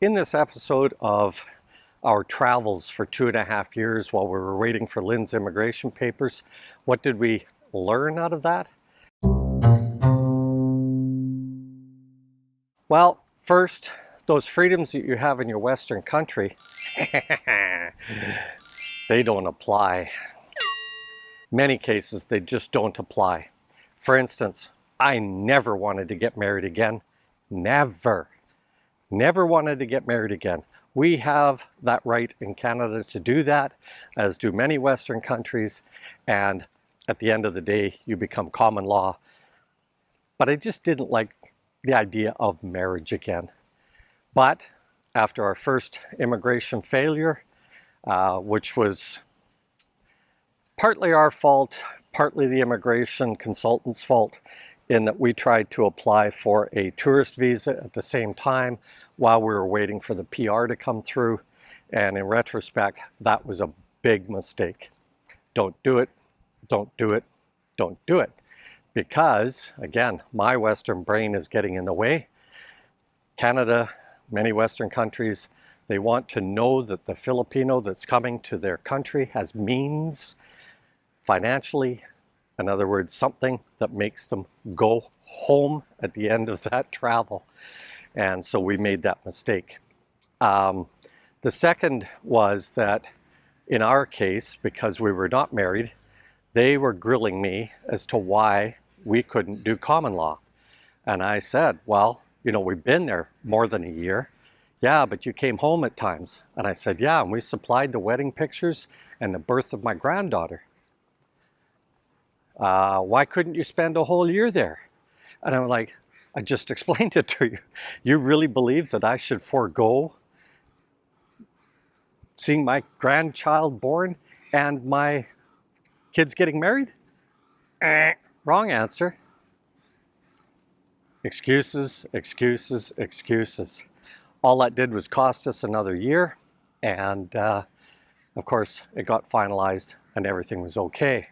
In this episode of our travels for 2.5 years while we were waiting for Lynn's immigration papers, what did we learn out of that? Well, first, those freedoms that you have in your Western country, they don't apply. Many cases, they just don't apply. For instance, I never wanted to get married again. Never. Never wanted to get married again. We have that right in Canada to do that, as do many Western countries, and at the end of the day, you become common law. But I just didn't like the idea of marriage again. But after our first immigration failure, which was partly our fault, partly the immigration consultant's fault, in that we tried to apply for a tourist visa at the same time while we were waiting for the PR to come through. And in retrospect, that was a big mistake. Don't do it, don't do it, don't do it. Because, again, my Western brain is getting in the way. Canada, many Western countries, they want to know that the Filipino that's coming to their country has means financially. In other words, something that makes them go home at the end of that travel. And so we made that mistake. The second was that in our case, because we were not married, they were grilling me as to why we couldn't do common law. And I said, well, you know, we've been there more than a year. Yeah, but you came home at times. And I said, yeah, and we supplied the wedding pictures and the birth of my granddaughter. Why couldn't you spend a whole year there? And I'm like, I just explained it to you. You really believe that I should forego seeing my grandchild born and my kids getting married? Wrong answer. Excuses, excuses, excuses. All that did was cost us another year. And of course, it got finalized and everything was okay.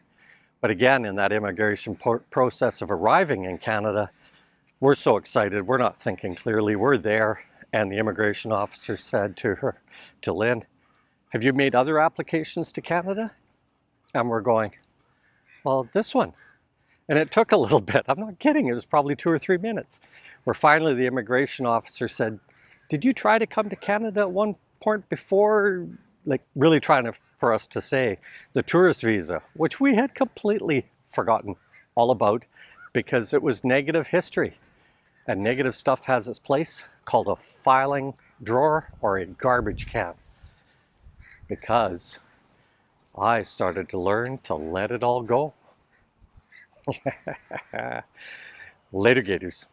But again, in that immigration process of arriving in Canada, we're so excited, we're not thinking clearly, we're there. And the immigration officer said to Lynn, have you made other applications to Canada? And we're going, well, this one. And it took a little bit, I'm not kidding, it was probably 2 or 3 minutes, where finally the immigration officer said, did you try to come to Canada at one point before? Like really trying for us to say the tourist visa, which we had completely forgotten all about because it was negative history. And negative stuff has its place called a filing drawer or a garbage can. Because I started to learn to let it all go. Later, Gators.